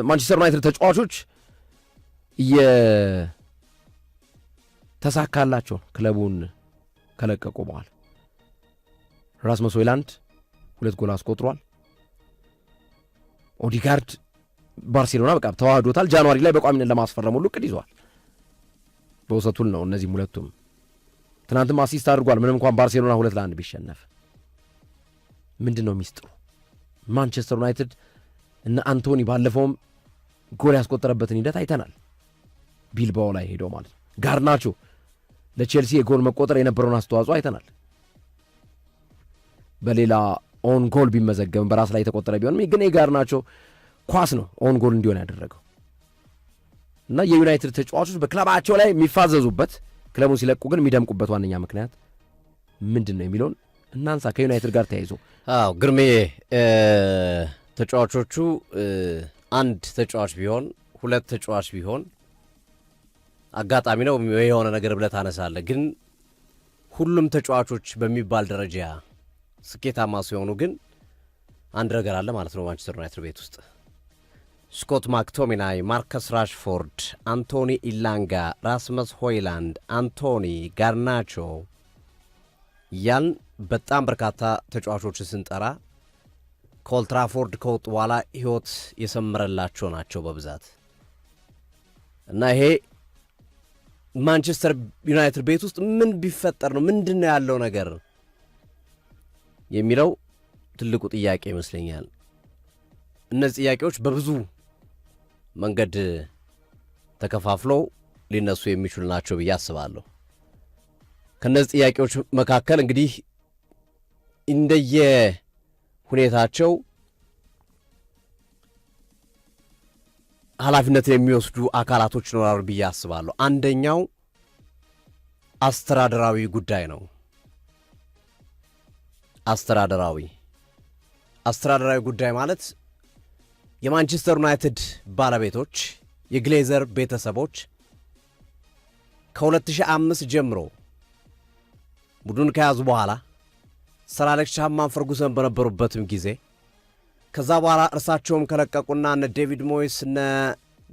ማንቸስተር ዩናይትድ ተጫዋቾች ተሳካላቸው ክለቡን ከለቀቁ በኋላ ራስመስ ሆይላንድ 2 ጎል አስቆጥሯል። ኦዲጋርድ ባርሴሎና በቃ ተዋህዶታል። ጃንዋሪ ላይ በቋሚነት ለማስፈረም ሁሉ እቅድ ይዟል። በውሰቱል ነው እነዚህም ሁለቱም። ትናንትም አሲስት አድርጓል። ምንም እንኳን ባርሴሎና 2-1 ቢሸነፍ ምንድን ነው ሚስጥሩ? ማንቸስተር ዩናይትድ እና አንቶኒ ባለፈውም ጎል ያስቆጠረበትን ሂደት አይተናል። ቢልባኦ ላይ ሄዶ ማለት ነው። ጋርናቾ ለቼልሲ የጎል መቆጠር የነበረውን አስተዋጽኦ አይተናል። በሌላ ኦን ጎል ቢመዘገብም በራስ ላይ የተቆጠረ ቢሆንም ግን የጋርናቾ ኳስ ነው ኦን ጎል እንዲሆን ያደረገው እና የዩናይትድ ተጫዋቾች በክለባቸው ላይ የሚፋዘዙበት ክለቡን ሲለቁ ግን የሚደምቁበት ዋነኛ ምክንያት ምንድን ነው የሚለውን እናንሳ። ከዩናይትድ ጋር ተያይዞ ግርሜ ተጫዋቾቹ አንድ ተጫዋች ቢሆን 2 ተጫዋች ቢሆን አጋጣሚ ነው የሆነ ነገር ብለህ ታነሳለህ። ግን ሁሉም ተጫዋቾች በሚባል ደረጃ ስኬታማ ሲሆኑ ግን አንድ ነገር አለ ማለት ነው። ማንቸስተር ዩናይትድ ቤት ውስጥ ስኮት ማክቶሚናይ፣ ማርከስ ራሽፎርድ፣ አንቶኒ ኢላንጋ፣ ራስመስ ሆይላንድ፣ አንቶኒ ጋርናቾ ያን በጣም በርካታ ተጫዋቾችን ስንጠራ ከኦልትራፎርድ ከወጡ በኋላ ህይወት የሰመረላቸው ናቸው በብዛት እና ይሄ ማንቸስተር ዩናይትድ ቤት ውስጥ ምን ቢፈጠር ነው ምንድን ነው ያለው ነገር የሚለው ትልቁ ጥያቄ ይመስለኛል። እነዚህ ጥያቄዎች በብዙ መንገድ ተከፋፍለው ሊነሱ የሚችሉ ናቸው ብዬ አስባለሁ። ከነዚህ ጥያቄዎች መካከል እንግዲህ እንደየ ሁኔታቸው ኃላፊነትን የሚወስዱ አካላቶች ይኖራሉ ብዬ አስባለሁ። አንደኛው አስተዳደራዊ ጉዳይ ነው። አስተዳደራዊ ጉዳይ ማለት የማንቸስተር ዩናይትድ ባለቤቶች የግሌዘር ቤተሰቦች ከ2005 ጀምሮ ቡድን ከያዙ በኋላ ሰር አሌክስ ፈርጉሰን በነበሩበትም ጊዜ ከዛ በኋላ እርሳቸውም ከለቀቁና እነ ዴቪድ ሞይስ እነ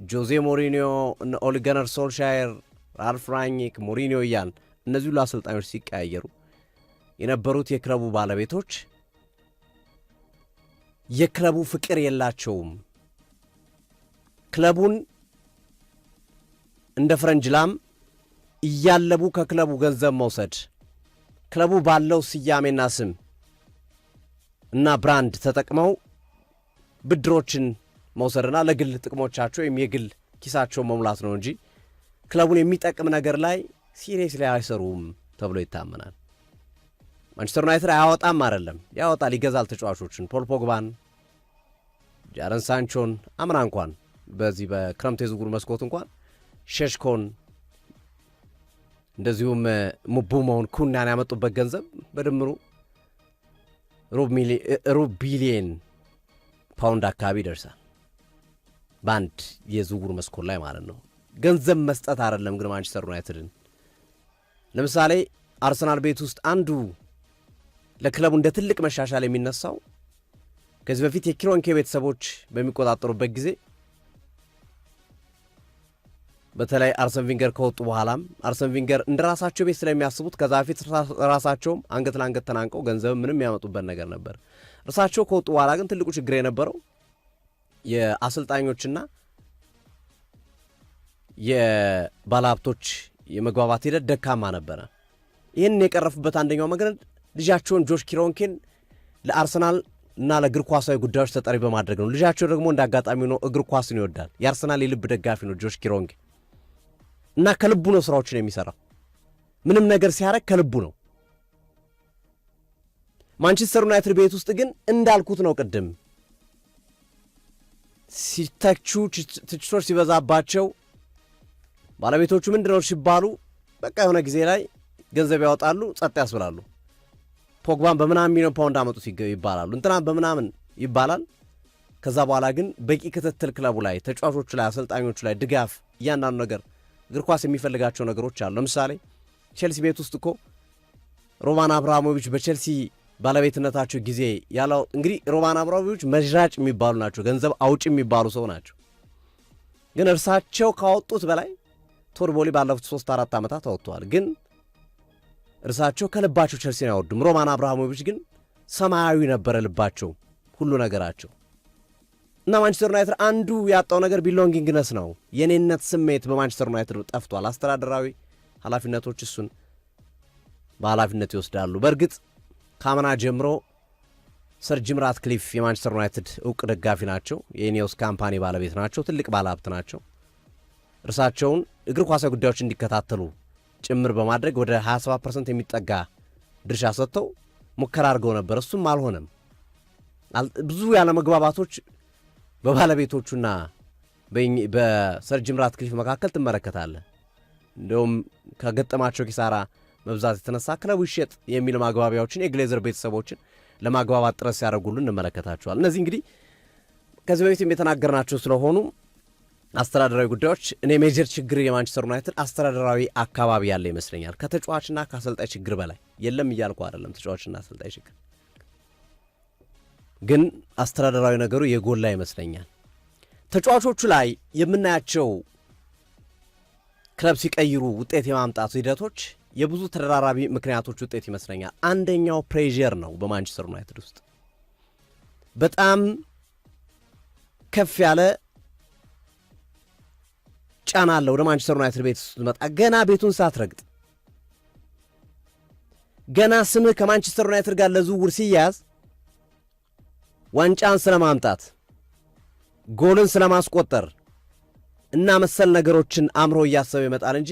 ጆዜ ሞሪኒዮ እነ ኦሊ ጉናር ሶልሻየር ራልፍ ራኒክ ሞሪኒዮ እያልን እነዚህ ሁሉ አሰልጣኞች ሲቀያየሩ የነበሩት የክለቡ ባለቤቶች የክለቡ ፍቅር የላቸውም። ክለቡን እንደ ፈረንጅ ላም እያለቡ ከክለቡ ገንዘብ መውሰድ፣ ክለቡ ባለው ስያሜና ስም እና ብራንድ ተጠቅመው ብድሮችን መውሰድና ለግል ጥቅሞቻቸው ወይም የግል ኪሳቸው መሙላት ነው እንጂ ክለቡን የሚጠቅም ነገር ላይ ሲሪየስ ላይ አይሰሩም ተብሎ ይታመናል። ማንቸስተር ዩናይትድ አያወጣም አይደለም፣ ያወጣል፣ ይገዛል ተጫዋቾችን፣ ፖል ፖግባን፣ ጃረን ሳንቾን፣ አምና እንኳን በዚህ በክረምት የዝውውር መስኮት እንኳን ሼሽኮን እንደዚሁም ሙቡሞን ኩናን ያመጡበት ገንዘብ በድምሩ ሩብ ቢሊየን ፓውንድ አካባቢ ይደርሳል በአንድ የዝውውር መስኮት ላይ ማለት ነው። ገንዘብ መስጠት አይደለም ግን ማንቸስተር ዩናይትድን ለምሳሌ አርሰናል ቤት ውስጥ አንዱ ለክለቡ እንደ ትልቅ መሻሻል የሚነሳው ከዚህ በፊት የክሮንኬ ቤተሰቦች በሚቆጣጠሩበት ጊዜ በተለይ አርሰን ቪንገር ከወጡ በኋላም አርሰን ቪንገር እንደራሳቸው ቤት ስለሚያስቡት ከዛ በፊት ራሳቸውም አንገት ለአንገት ተናንቀው ገንዘብ ምንም ያመጡበት ነገር ነበር። እርሳቸው ከወጡ በኋላ ግን ትልቁ ችግር የነበረው የአሰልጣኞችና የባለሀብቶች የመግባባት ሂደት ደካማ ነበረ። ይህንን የቀረፉበት አንደኛው መንገድ ልጃቸውን ጆሽ ኪሮንኬን ለአርሰናል እና ለእግር ኳሳዊ ጉዳዮች ተጠሪ በማድረግ ነው። ልጃቸው ደግሞ እንዳጋጣሚ ነው እግር ኳስን ይወዳል። የአርሰናል የልብ ደጋፊ ነው ጆሽ ኪሮንኬ እና ከልቡ ነው ስራዎችን የሚሰራው። ምንም ነገር ሲያረግ ከልቡ ነው። ማንቸስተር ዩናይትድ ቤት ውስጥ ግን እንዳልኩት ነው ቅድም ሲተቹ ትችቶች ሲበዛባቸው ባለቤቶቹ ምንድነው ሲባሉ በቃ የሆነ ጊዜ ላይ ገንዘብ ያወጣሉ፣ ጸጥ ያስብላሉ። ፖግባን በምናምን ሚሊዮን ፓውንድ አመጡት ይባላሉ፣ እንትና በምናምን ይባላል። ከዛ በኋላ ግን በቂ ክትትል ክለቡ ላይ፣ ተጫዋቾቹ ላይ፣ አሰልጣኞቹ ላይ ድጋፍ፣ እያንዳንዱ ነገር እግር ኳስ የሚፈልጋቸው ነገሮች አሉ። ለምሳሌ ቼልሲ ቤት ውስጥ እኮ ሮማን አብራሞቪች በቼልሲ ባለቤትነታቸው ጊዜ ያለው እንግዲህ ሮማን አብራሞቪች መዥራጭ የሚባሉ ናቸው፣ ገንዘብ አውጭ የሚባሉ ሰው ናቸው። ግን እርሳቸው ካወጡት በላይ ቶድ ቦሊ ባለፉት 3-4 ዓመታት አወጥተዋል። ግን እርሳቸው ከልባቸው ቸልሲን አይወዱም። ሮማን አብራሞቪች ግን ሰማያዊ ነበረ ልባቸው፣ ሁሉ ነገራቸው። እና ማንቸስተር ዩናይትድ አንዱ ያጣው ነገር ቢሎንጊንግነስ ነው። የኔነት ስሜት በማንቸስተር ዩናይትድ ጠፍቷል። አስተዳደራዊ ኃላፊነቶች እሱን በኃላፊነት ይወስዳሉ። በእርግጥ ካምና ጀምሮ ሰር ጂም ራትክሊፍ የማንቸስተር ዩናይትድ እውቅ ደጋፊ ናቸው። የኢኒዮስ ካምፓኒ ባለቤት ናቸው። ትልቅ ባለሀብት ናቸው። እርሳቸውን እግር ኳሳዊ ጉዳዮች እንዲከታተሉ ጭምር በማድረግ ወደ 27% የሚጠጋ ድርሻ ሰጥተው ሙከራ አድርገው ነበር። እሱም አልሆነም። ብዙ ያለመግባባቶች በባለቤቶቹና በሰር ጂም ራትክሊፍ መካከል ትመለከታለህ። እንደውም ከገጠማቸው ኪሳራ መብዛት የተነሳ ክለቡ ይሸጥ የሚል ማግባቢያዎችን የግሌዘር ቤተሰቦችን ለማግባባት ጥረት ሲያደርጉሉ እንመለከታቸዋል። እነዚህ እንግዲህ ከዚህ በፊትም የተናገርናቸው ስለሆኑ አስተዳደራዊ ጉዳዮች እኔ ሜጀር ችግር የማንቸስተር ዩናይትድ አስተዳደራዊ አካባቢ ያለ ይመስለኛል። ከተጫዋችና ከአሰልጣኝ ችግር በላይ የለም እያልኩ አይደለም። ተጫዋችና አሰልጣኝ ችግር ግን አስተዳደራዊ ነገሩ የጎላ ይመስለኛል። ተጫዋቾቹ ላይ የምናያቸው ክለብ ሲቀይሩ ውጤት የማምጣቱ ሂደቶች የብዙ ተደራራቢ ምክንያቶች ውጤት ይመስለኛል። አንደኛው ፕሬዠር ነው። በማንቸስተር ዩናይትድ ውስጥ በጣም ከፍ ያለ ጫና አለ። ወደ ማንቸስተር ዩናይትድ ቤት ስትመጣ ገና ቤቱን ሳትረግጥ ገና ስምህ ከማንቸስተር ዩናይትድ ጋር ለዝውውር ሲያያዝ ዋንጫን ስለማምጣት ጎልን ስለማስቆጠር እና መሰል ነገሮችን አምሮ እያሰበ ይመጣል እንጂ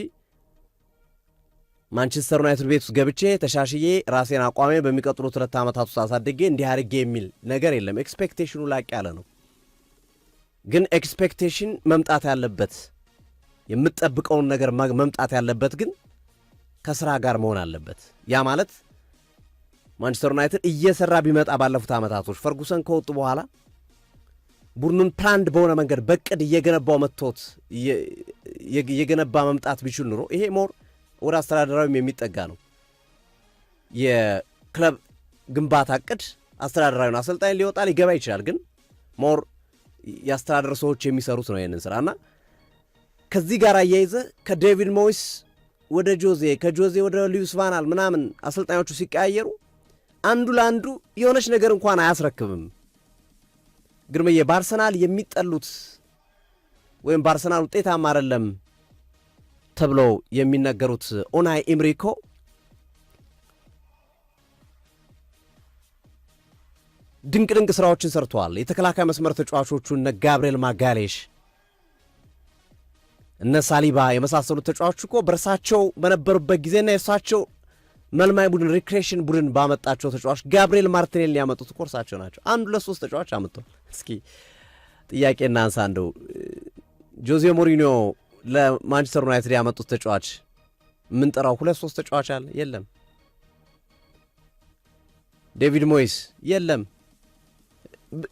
ማንቸስተር ዩናይትድ ቤት ውስጥ ገብቼ ተሻሽዬ ራሴን አቋሜ በሚቀጥሉት 2 ዓመታት ውስጥ አሳድጌ እንዲህ አድርጌ የሚል ነገር የለም። ኤክስፔክቴሽኑ ላቅ ያለ ነው። ግን ኤክስፔክቴሽን መምጣት ያለበት የምትጠብቀውን ነገር መምጣት ያለበት ግን ከስራ ጋር መሆን አለበት። ያ ማለት ማንቸስተር ዩናይትድ እየሰራ ቢመጣ ባለፉት ዓመታቶች ፈርጉሰን ከወጡ በኋላ ቡድኑን ፕላንድ በሆነ መንገድ በቅድ እየገነባው መጥቶት እየገነባ መምጣት ቢችል ኑሮ ይሄ ሞር ወደ አስተዳደራዊም የሚጠጋ ነው። የክለብ ግንባታ እቅድ አስተዳደራዊን አሰልጣኝ ሊወጣ ሊገባ ይችላል። ግን ሞር የአስተዳደር ሰዎች የሚሰሩት ነው ይህንን ስራና ከዚህ ጋር አያይዘ ከዴቪድ ሞይስ ወደ ጆዜ ከጆዜ ወደ ሉዊስ ቫናል ምናምን አሰልጣኞቹ ሲቀያየሩ አንዱ ለአንዱ የሆነች ነገር እንኳን አያስረክብም። ግርምዬ በአርሰናል የሚጠሉት ወይም በአርሰናል ውጤታማ አይደለም ተብለው የሚነገሩት ኡናይ ኤምሪኮ ድንቅ ስራዎችን ሰርተዋል። የተከላካይ መስመር ተጫዋቾቹ እነ ጋብርኤል ማጋሌሽ እነ ሳሊባ የመሳሰሉት ተጫዋቾች እኮ በእርሳቸው በነበሩበት ጊዜና የእርሳቸው መልማይ ቡድን ሪክሬሽን ቡድን ባመጣቸው ተጫዋች ጋብርኤል ማርቲኔሊ ያመጡት እኮ እርሳቸው ናቸው። 1-2-3 ተጫዋች አመጡ። እስኪ ጥያቄ እናንሳ። እንደው ጆዜ ሞሪኒዮ ለማንቸስተር ዩናይትድ ያመጡት ተጫዋች የምንጠራው 2-3 ተጫዋች አለ? የለም። ዴቪድ ሞይስ የለም።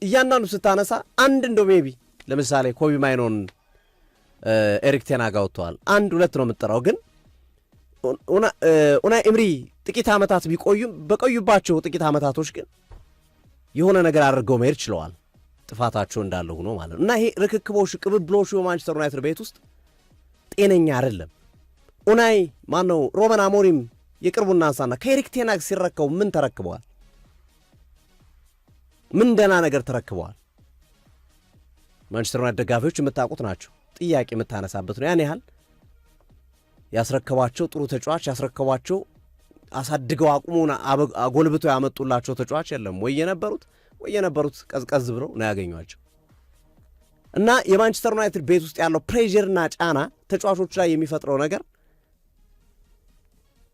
እያንዳንዱ ስታነሳ አንድ እንደው ሜቢ ለምሳሌ ኮቢ ማይኖን ኤሪክ ቴን ሃግ ወጥተዋል። 1-2 ነው የምንጠራው። ግን ኡናይ ኤምሪ ጥቂት ዓመታት ቢቆዩም በቆዩባቸው ጥቂት ዓመታቶች ግን የሆነ ነገር አድርገው መሄድ ችለዋል። ጥፋታቸው እንዳለ ሆኖ ማለት ነው። እና ይሄ ርክክቦሹ ቅብብሎሹ በማንቸስተር ዩናይትድ ቤት ውስጥ ጤነኛ አይደለም። ኡናይ ማነው ሮበን አሞሪም የቅርቡና አንሳና ከኤሪክ ቴን ሃግ ሲረከቡ ምን ተረክበዋል? ምን ደህና ነገር ተረክበዋል? ማንቸስተር ዩናይትድ ደጋፊዎች የምታውቁት ናቸው። ጥያቄ የምታነሳበት ነው። ያን ያህል ያስረከቧቸው ጥሩ ተጫዋች ያስረከቧቸው አሳድገው አቁሙን አጎልብተው ያመጡላቸው ተጫዋች የለም። ወይ የነበሩት ቀዝቀዝ ብለው ነው ያገኟቸው። እና የማንቸስተር ዩናይትድ ቤት ውስጥ ያለው ፕሬዠርና ጫና ተጫዋቾች ላይ የሚፈጥረው ነገር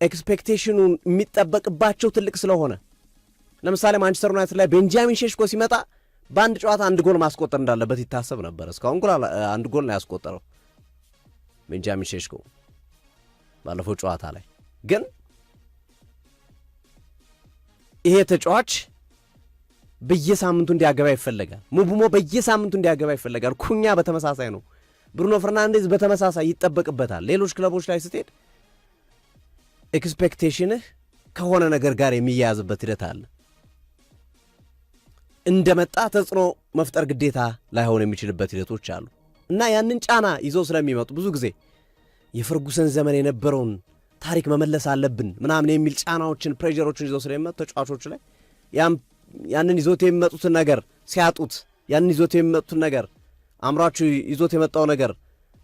ኤክስፔክቴሽኑን የሚጠበቅባቸው ትልቅ ስለሆነ ለምሳሌ ማንቸስተር ዩናይትድ ላይ ቤንጃሚን ሼሽኮ ሲመጣ በአንድ ጨዋታ 1 ጎል ማስቆጠር እንዳለበት ይታሰብ ነበር። እስካሁን 1 ጎል ነው ያስቆጠረው ቤንጃሚን ሼሽኮ ባለፈው ጨዋታ ላይ። ግን ይሄ ተጫዋች በየሳምንቱ እንዲያገባ ይፈልጋል። ሙቡሞ በየሳምንቱ እንዲያገባ ይፈልጋል። ኩኛ በተመሳሳይ ነው። ብሩኖ ፈርናንዴዝ በተመሳሳይ ይጠበቅበታል። ሌሎች ክለቦች ላይ ስትሄድ ኤክስፔክቴሽንህ ከሆነ ነገር ጋር የሚያያዝበት ሂደት አለ። እንደመጣ ተጽዕኖ መፍጠር ግዴታ ላይሆን የሚችልበት ሂደቶች አሉ እና ያንን ጫና ይዘው ስለሚመጡ ብዙ ጊዜ የፈርጉሰን ዘመን የነበረውን ታሪክ መመለስ አለብን ምናምን የሚል ጫናዎችን ፕሬዠሮችን ይዘው ስለሚመጡ ተጫዋቾች ላይ ያንን ይዞት የሚመጡትን ነገር ሲያጡት ያንን ይዞት የሚመጡትን ነገር አምራችሁ ይዞት የመጣው ነገር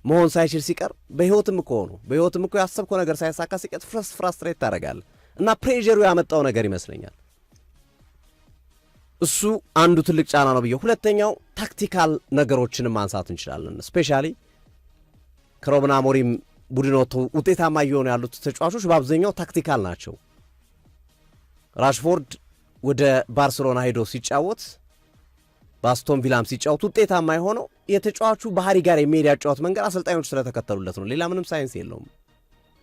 መሆን ሳይችል ሲቀር በህይወትም እኮ ያሰብከው ነገር ሳይሳካ ሲቀር ፍራስትሬት ታደርጋለህ እና ፕሬዠሩ ያመጣው ነገር ይመስለኛል። እሱ አንዱ ትልቅ ጫና ነው ብዬ። ሁለተኛው ታክቲካል ነገሮችንም ማንሳት እንችላለን። ስፔሻሊ ከሩበን አሞሪም ቡድን ወጥተው ውጤታማ እየሆኑ ያሉት ተጫዋቾች በአብዛኛው ታክቲካል ናቸው። ራሽፎርድ ወደ ባርሴሎና ሄዶ ሲጫወት በአስቶን ቪላም ሲጫወት ውጤታማ የሆነው የተጫዋቹ ባህሪ ጋር የሚሄድ ያጫወት መንገድ አሰልጣኞች ስለተከተሉለት ነው። ሌላ ምንም ሳይንስ የለውም።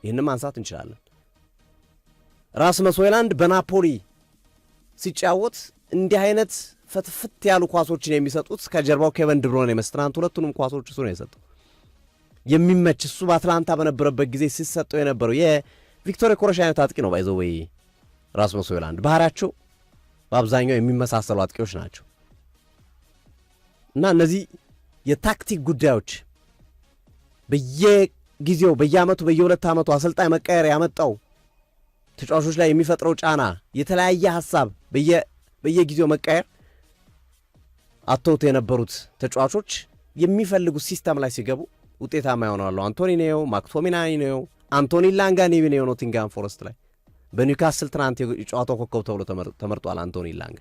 ይህንም ማንሳት እንችላለን። ራስመስ ሆይላንድ በናፖሊ ሲጫወት እንዲህ አይነት ፍትፍት ያሉ ኳሶችን የሚሰጡት ከጀርባው ኬቨን ዲ ብሩይነ የመስጥናንት ሁለቱንም ኳሶች እሱ ነው የሰጠው። የሚመች እሱ በአትላንታ በነበረበት ጊዜ ሲሰጠው የነበረው የቪክቶር ኮረሽ አይነት አጥቂ ነው። ባይዘው ወይ ራስመስ ሆይላንድ ባህሪያቸው በአብዛኛው የሚመሳሰሉ አጥቂዎች ናቸው እና እነዚህ የታክቲክ ጉዳዮች በየጊዜው በየአመቱ በየሁለት ዓመቱ አሰልጣኝ መቀየር ያመጣው ተጫዋቾች ላይ የሚፈጥረው ጫና የተለያየ ሐሳብ በየጊዜው መቀየር አተውት የነበሩት ተጫዋቾች የሚፈልጉት ሲስተም ላይ ሲገቡ ውጤታማ ይሆናሉ። አንቶኒ ኔዮ፣ ማክቶሚናይ ኔዮ፣ አንቶኒ ላንጋ ኔዮ ኖቲንጋም ፎረስት ላይ በኒውካስል ትናንት የጨዋታው ኮከብ ተብሎ ተመርጧል። አንቶኒ ላንጋ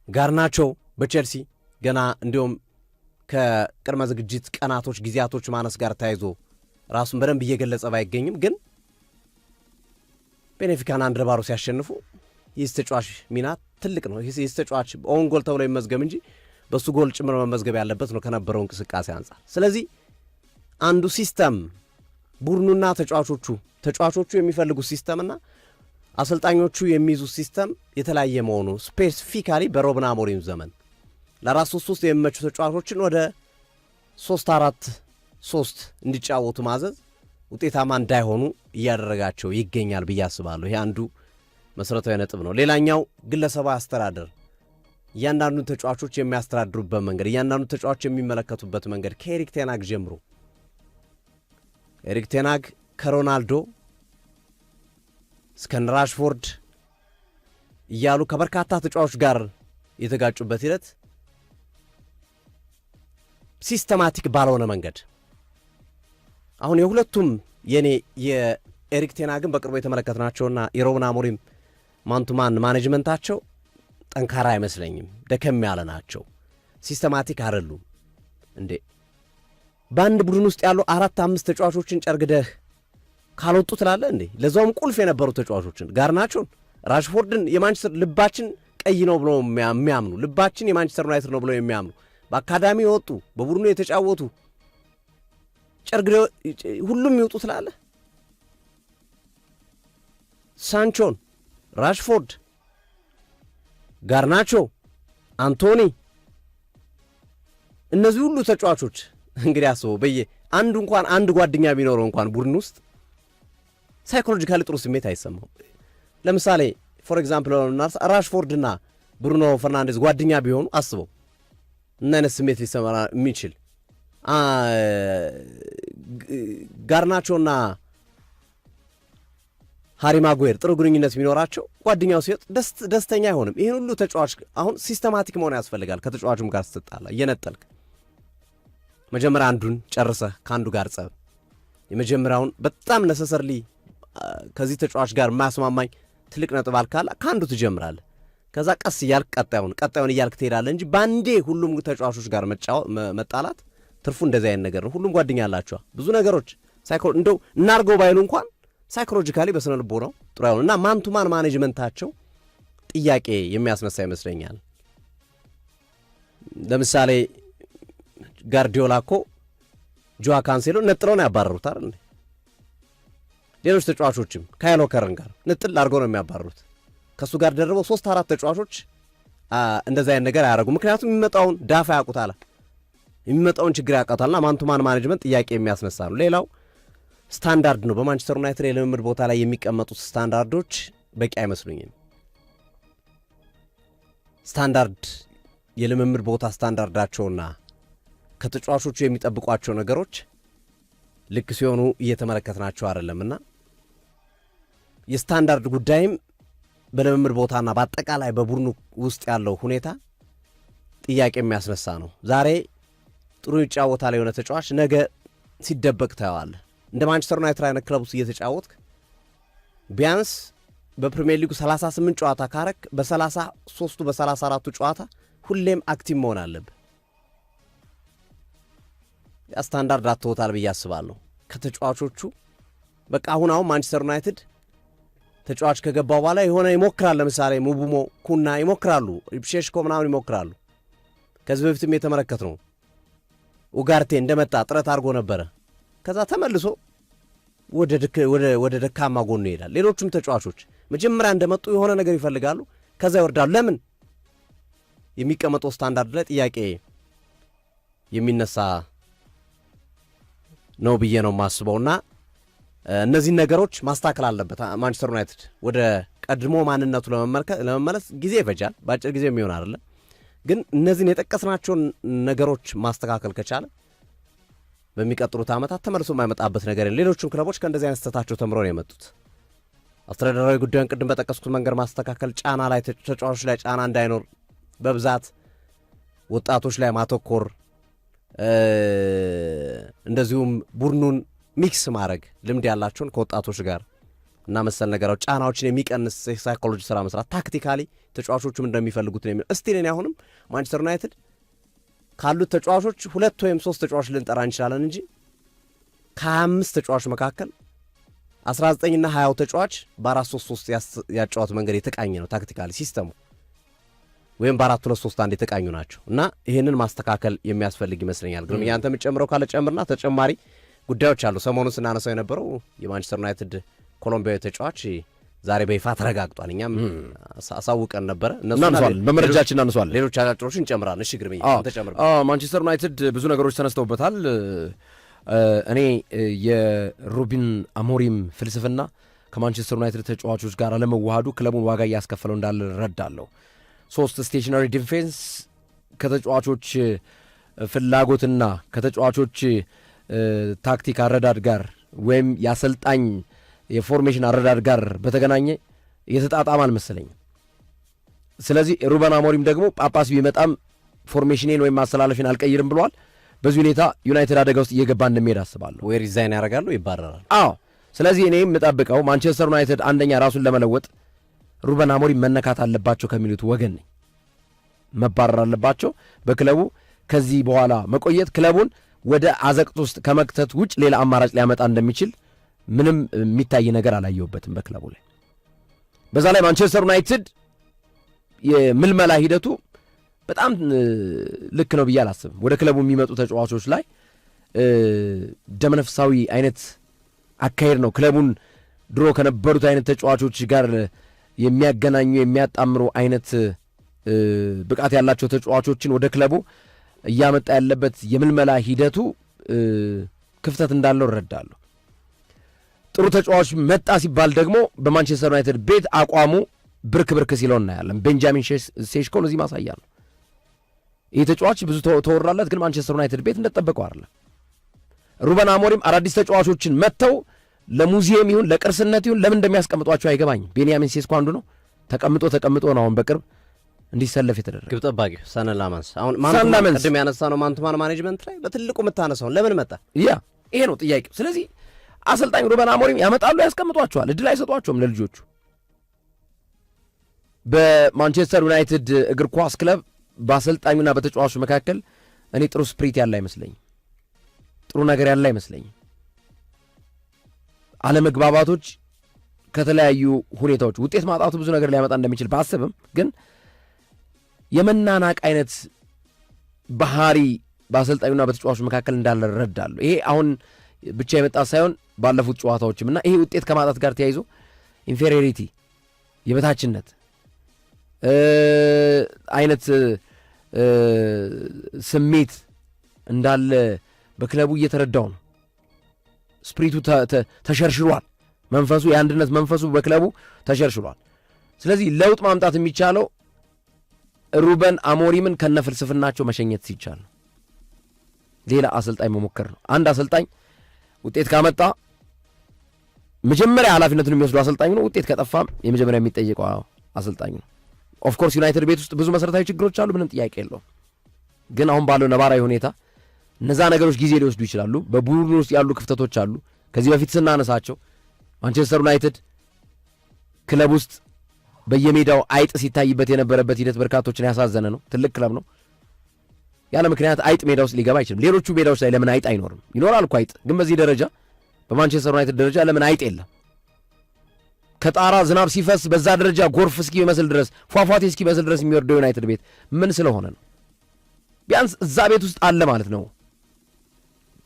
ጋርናቾ በቼልሲ ገና እንዲሁም ከቅድመ ዝግጅት ቀናቶች ጊዜያቶች ማነስ ጋር ተያይዞ ራሱን በደንብ እየገለጸ ባይገኝም ግን ቤኔፊካን 1-0 ሲያሸንፉ ይህ ተጫዋች ሚና ትልቅ ነው። ይህ ተጫዋች ኦን ጎል ተብሎ ይመዝገብ እንጂ በሱ ጎል ጭምር መመዝገብ ያለበት ነው ከነበረው እንቅስቃሴ አንጻር። ስለዚህ አንዱ ሲስተም ቡድኑና ተጫዋቾቹ የሚፈልጉት ሲስተምና አሰልጣኞቹ የሚይዙት ሲስተም የተለያየ መሆኑ ስፔሲፊካሊ በሩበን አሞሪም ዘመን ለ4-3-3 የሚመቹ ተጫዋቾችን ወደ 3-4-3 እንዲጫወቱ ማዘዝ ውጤታማ እንዳይሆኑ እያደረጋቸው ይገኛል ብዬ አስባለሁ። ይሄ አንዱ መሰረታዊ ነጥብ ነው። ሌላኛው ግለሰባዊ አስተዳደር፣ እያንዳንዱ ተጫዋቾች የሚያስተዳድሩበት መንገድ፣ እያንዳንዱ ተጫዋች የሚመለከቱበት መንገድ ከኤሪክ ቴናግ ጀምሮ ኤሪክ ቴናግ ከሮናልዶ እስከ ራሽፎርድ እያሉ ከበርካታ ተጫዋቾች ጋር የተጋጩበት ሂደት ሲስተማቲክ ባልሆነ መንገድ አሁን የሁለቱም የኤሪክ ቴናግን በቅርቡ የተመለከትናቸውና የሩበን አሞሪም ማንቱማን ማኔጅመንታቸው ጠንካራ አይመስለኝም። ደከም ያለ ናቸው። ሲስተማቲክ አይደሉም። እንዴ በአንድ ቡድን ውስጥ ያሉ 4-5 ተጫዋቾችን ጨርግደህ ካልወጡ ትላለህ እንዴ? ለዛውም ቁልፍ የነበሩ ተጫዋቾችን ጋርናቾን፣ ራሽፎርድን የማንቸስተር ልባችን ቀይ ነው ብሎ የሚያምኑ ልባችን የማንቸስተር ዩናይትድ ነው ብሎ የሚያምኑ በአካዳሚ የወጡ በቡድኑ የተጫወቱ ጨርግደው ሁሉም ይወጡ ትላለህ? ሳንቾን፣ ራሽፎርድ፣ ጋርናቾ፣ አንቶኒ እነዚህ ሁሉ ተጫዋቾች እንግዲህ አስበው አንድ ጓደኛ ቢኖረው እንኳን ቡድን ውስጥ ሳይኮሎጂካሊ ጥሩ ስሜት አይሰማው። ለምሳሌ ፎር ኤግዛምፕል ራሽፎርድና ብሩኖ ፈርናንዴዝ ጓደኛ ቢሆኑ አስበው እና አይነት ስሜት ሊሰማ የሚችል ጋርናቾና ሃሪ ማጉዌር ጥሩ ግንኙነት ቢኖራቸው ጓደኛው ሲወጥ ደስተኛ አይሆንም። ይህን ሁሉ ተጫዋች አሁን ሲስተማቲክ መሆን ያስፈልጋል። ከተጫዋቹም ጋር ስትጣላ እየነጠልክ መጀመሪያ አንዱን ጨርሰህ ከአንዱ ጋር ጸብ የመጀመሪያውን በጣም ነሰሰርሊ ከዚህ ተጫዋች ጋር የማያስማማኝ ትልቅ ነጥብ አልካላ ከአንዱ ትጀምራለህ። ከዛ ቀስ እያልክ ቀጣዩን እያልክ ትሄዳለህ እንጂ ባንዴ ሁሉም ተጫዋቾች ጋር መጣላት ትርፉ እንደዚህ አይነት ነገር ነው። ሁሉም ጓደኛ አላቸዋ ብዙ ነገሮች እንደው እናርገው ባይሉ እንኳን ሳይኮሎጂካሊ በስነ ልቦናው ጥሩ አይሆን እና ማንቱማን ማኔጅመንታቸው ጥያቄ የሚያስነሳ ይመስለኛል። ለምሳሌ ጋርዲዮላ እኮ ጆዋ ካንሴሎ ነጥለው ነው ያባረሩት አይደል? ሌሎች ተጫዋቾችም ካይል ዎከርን ጋር ንጥል አድርገው ነው የሚያባረሩት። ከእሱ ጋር ደርበው 3-4 ተጫዋቾች እንደዛ አይነት ነገር አያደርጉ። ምክንያቱም የሚመጣውን ዳፋ ያውቁታል፣ የሚመጣውን ችግር ያውቁታልና ማንቱማን ማኔጅመንት ጥያቄ የሚያስነሳ ነው። ሌላው ስታንዳርድ ነው። በማንቸስተር ዩናይትድ የልምምድ ቦታ ላይ የሚቀመጡት ስታንዳርዶች በቂ አይመስሉኝም። ስታንዳርድ የልምምድ ቦታ ስታንዳርዳቸውና ከተጫዋቾቹ የሚጠብቋቸው ነገሮች ልክ ሲሆኑ እየተመለከትናቸው አይደለምና የስታንዳርድ ጉዳይም በልምምድ ቦታና በአጠቃላይ በቡድኑ ውስጥ ያለው ሁኔታ ጥያቄ የሚያስነሳ ነው። ዛሬ ጥሩ ይጫወታል የሆነ ተጫዋች ነገ ሲደበቅ ታየዋለህ። እንደ ማንቸስተር ዩናይትድ አይነት ክለብ ውስጥ እየተጫወትክ ቢያንስ በፕሪሚየር ሊጉ 38 ጨዋታ ካረክ በ33ቱ በ34ቱ ጨዋታ ሁሌም አክቲቭ መሆን አለብህ። ያ ስታንዳርድ አትወታል ብዬ አስባለሁ። ከተጫዋቾቹ በቃ አሁን ማንቸስተር ዩናይትድ ተጫዋች ከገባው በኋላ የሆነ ይሞክራል። ለምሳሌ ሙቡሞ ኩና ይሞክራሉ፣ ሼሽኮ ምናምን ይሞክራሉ። ከዚህ በፊትም የተመለከት ነው። ኡጋርቴ እንደመጣ ጥረት አድርጎ ነበረ። ከዛ ተመልሶ ወደ ደካማ ጎኑ ይሄዳል። ሌሎቹም ተጫዋቾች መጀመሪያ እንደመጡ የሆነ ነገር ይፈልጋሉ፣ ከዛ ይወርዳሉ። ለምን? የሚቀመጠው ስታንዳርድ ላይ ጥያቄ የሚነሳ ነው ብዬ ነው የማስበውና እነዚህን ነገሮች ማስተካከል አለበት ማንቸስተር ዩናይትድ። ወደ ቀድሞ ማንነቱ ለመመለስ ጊዜ ይፈጃል፣ በአጭር ጊዜ የሚሆን አይደለም። ግን እነዚህን የጠቀስናቸውን ነገሮች ማስተካከል ከቻለ በሚቀጥሉት ዓመታት ተመልሶ የማይመጣበት ነገር የለም። ሌሎቹም ክለቦች ከእንደዚህ አይነት ስህተታቸው ተምሮ ነው የመጡት። አስተዳደራዊ ጉዳዩን ቅድም በጠቀስኩት መንገድ ማስተካከል፣ ጫና ላይ ተጫዋቾች ላይ ጫና እንዳይኖር በብዛት ወጣቶች ላይ ማተኮር፣ እንደዚሁም ቡድኑን ሚክስ ማድረግ፣ ልምድ ያላቸውን ከወጣቶች ጋር እና መሰል ነገሮች ጫናዎችን የሚቀንስ የሳይኮሎጂ ስራ መስራት፣ ታክቲካሊ ተጫዋቾቹም እንደሚፈልጉት ነው የሚለው። እስቲ እኔ አሁንም ማንቸስተር ዩናይትድ ካሉት ተጫዋቾች 2 ወይም 3 ተጫዋች ልንጠራ እንችላለን እንጂ ከ25 ተጫዋች መካከል 19ና 20 ተጫዋች በ4-3-3 ያጫወት መንገድ የተቃኘ ነው። ታክቲካሊ ሲስተሙ ወይም በ4-2-3-1 የተቃኙ ናቸው እና ይህንን ማስተካከል የሚያስፈልግ ይመስለኛል። ግን ያንተ የምትጨምረው ካለ ጨምርና ተጨማሪ ጉዳዮች አሉ። ሰሞኑን ስናነሳው የነበረው የማንቸስተር ዩናይትድ ኮሎምቢያዊ ተጫዋች ዛሬ በይፋ ተረጋግጧል። እኛም አሳውቀን ነበረ፣ በመረጃችን እናነሷል። ሌሎች አጫጭሮች እንጨምራለን። እሺ ግርምዬ ተጨምር። ማንቸስተር ዩናይትድ ብዙ ነገሮች ተነስተውበታል። እኔ የሩበን አሞሪም ፍልስፍና ከማንቸስተር ዩናይትድ ተጫዋቾች ጋር አለመዋሃዱ ክለቡን ዋጋ እያስከፈለው እንዳለ እረዳለሁ። 3 ስቴሽነሪ ዲፌንስ ከተጫዋቾች ፍላጎትና ከተጫዋቾች ታክቲክ አረዳድ ጋር ወይም የአሰልጣኝ የፎርሜሽን አረዳድ ጋር በተገናኘ የተጣጣም አልመሰለኝም። ስለዚህ ሩበን አሞሪም ደግሞ ጳጳስ ቢመጣም ፎርሜሽኔን ወይም ማስተላለፊን አልቀይርም ብሏል። በዚህ ሁኔታ ዩናይትድ አደጋ ውስጥ እየገባ እንደሚሄድ አስባለሁ። ወይ ሪዛይን ያደርጋሉ፣ ይባረራል። አዎ። ስለዚህ እኔም የምጠብቀው ማንቸስተር ዩናይትድ አንደኛ ራሱን ለመለወጥ ሩበን አሞሪም መነካት አለባቸው ከሚሉት ወገን ነኝ። መባረር አለባቸው። በክለቡ ከዚህ በኋላ መቆየት ክለቡን ወደ አዘቅት ውስጥ ከመክተት ውጭ ሌላ አማራጭ ሊያመጣ እንደሚችል ምንም የሚታይ ነገር አላየሁበትም በክለቡ ላይ። በዛ ላይ ማንቸስተር ዩናይትድ የምልመላ ሂደቱ በጣም ልክ ነው ብዬ አላስብም። ወደ ክለቡ የሚመጡ ተጫዋቾች ላይ ደመነፍሳዊ አይነት አካሄድ ነው ክለቡን ድሮ ከነበሩት አይነት ተጫዋቾች ጋር የሚያገናኙ የሚያጣምሩ አይነት ብቃት ያላቸው ተጫዋቾችን ወደ ክለቡ እያመጣ ያለበት የምልመላ ሂደቱ ክፍተት እንዳለው እረዳለሁ። ጥሩ ተጫዋች መጣ ሲባል ደግሞ በማንቸስተር ዩናይትድ ቤት አቋሙ ብርክ ሲለው እናያለን። ቤንጃሚን ሴሽኮ ለዚህ ማሳያ ነው። ይህ ተጫዋች ብዙ ተወራለት፣ ግን ማንቸስተር ዩናይትድ ቤት እንደተጠበቀው አይደለም። ሩበን አሞሪም አዳዲስ ተጫዋቾችን መጥተው ለሙዚየም ይሁን ለቅርስነት ይሁን ለምን እንደሚያስቀምጧቸው አይገባኝም። ቤንያሚን ሴስኮ አንዱ ነው። ተቀምጦ ነው አሁን በቅርብ እንዲሰለፍ የተደረገ። ግብ ጠባቂ ሰነላማንስ አሁን ቅድም ያነሳ ነው ማንቱማን ማኔጅመንት ላይ በትልቁ የምታነሳውን ለምን መጣ? ይሄ ነው ጥያቄው። ስለዚህ አሰልጣኝ ሩበን አሞሪም ያመጣሉ፣ ያስቀምጧቸዋል፣ እድል አይሰጧቸውም ለልጆቹ። በማንቸስተር ዩናይትድ እግር ኳስ ክለብ በአሰልጣኙና በተጫዋቹ መካከል እኔ ጥሩ ስፕሪት ያለ አይመስለኝም፣ ጥሩ ነገር ያለ አይመስለኝም። አለመግባባቶች ከተለያዩ ሁኔታዎች ውጤት ማጣቱ ብዙ ነገር ሊያመጣ እንደሚችል ባስብም ግን የመናናቅ አይነት ባህሪ በአሰልጣኙና በተጫዋቹ መካከል እንዳለ እረዳለሁ። ይሄ አሁን ብቻ የመጣ ሳይሆን ባለፉት ጨዋታዎችም እና ይሄ ውጤት ከማጣት ጋር ተያይዞ ኢንፌሪዮሪቲ የበታችነት አይነት ስሜት እንዳለ በክለቡ እየተረዳው ነው። ስፕሪቱ ተሸርሽሯል። መንፈሱ የአንድነት መንፈሱ በክለቡ ተሸርሽሯል። ስለዚህ ለውጥ ማምጣት የሚቻለው ሩበን አሞሪምን ከነፍልስፍናቸው መሸኘት ሲቻል ነው። ሌላ አሰልጣኝ መሞከር ነው። አንድ አሰልጣኝ ውጤት ካመጣ መጀመሪያ ኃላፊነቱን የሚወስዱ አሰልጣኝ ነው። ውጤት ከጠፋም የመጀመሪያ የሚጠየቀው አሰልጣኝ ነው። ኦፍኮርስ ዩናይትድ ቤት ውስጥ ብዙ መሰረታዊ ችግሮች አሉ፣ ምንም ጥያቄ የለውም። ግን አሁን ባለው ነባራዊ ሁኔታ እነዛ ነገሮች ጊዜ ሊወስዱ ይችላሉ። በቡድኑ ውስጥ ያሉ ክፍተቶች አሉ። ከዚህ በፊት ስናነሳቸው ማንቸስተር ዩናይትድ ክለብ ውስጥ በየሜዳው አይጥ ሲታይበት የነበረበት ሂደት በርካቶችን ያሳዘነ ነው። ትልቅ ክለብ ነው። ያለ ምክንያት አይጥ ሜዳ ውስጥ ሊገባ አይችልም። ሌሎቹ ሜዳዎች ላይ ለምን አይጥ አይኖርም? ይኖራል እኮ አይጥ። ግን በዚህ ደረጃ በማንቸስተር ዩናይትድ ደረጃ ለምን አይጥ የለም? ከጣራ ዝናብ ሲፈስ በዛ ደረጃ ጎርፍ እስኪመስል ድረስ ፏፏቴ እስኪመስል ድረስ የሚወርደው ዩናይትድ ቤት ምን ስለሆነ ነው? ቢያንስ እዛ ቤት ውስጥ አለ ማለት ነው።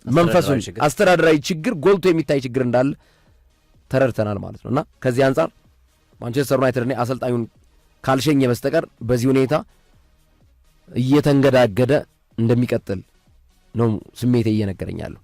መንፈሱን አስተዳደራዊ ችግር ጎልቶ የሚታይ ችግር እንዳለ ተረድተናል ማለት ነው። እና ከዚህ አንጻር ማንቸስተር ዩናይትድ እኔ አሰልጣኙን ካልሸኘ በስተቀር በዚህ ሁኔታ እየተንገዳገደ እንደሚቀጥል ነው ስሜቴ እየነገረኛለሁ።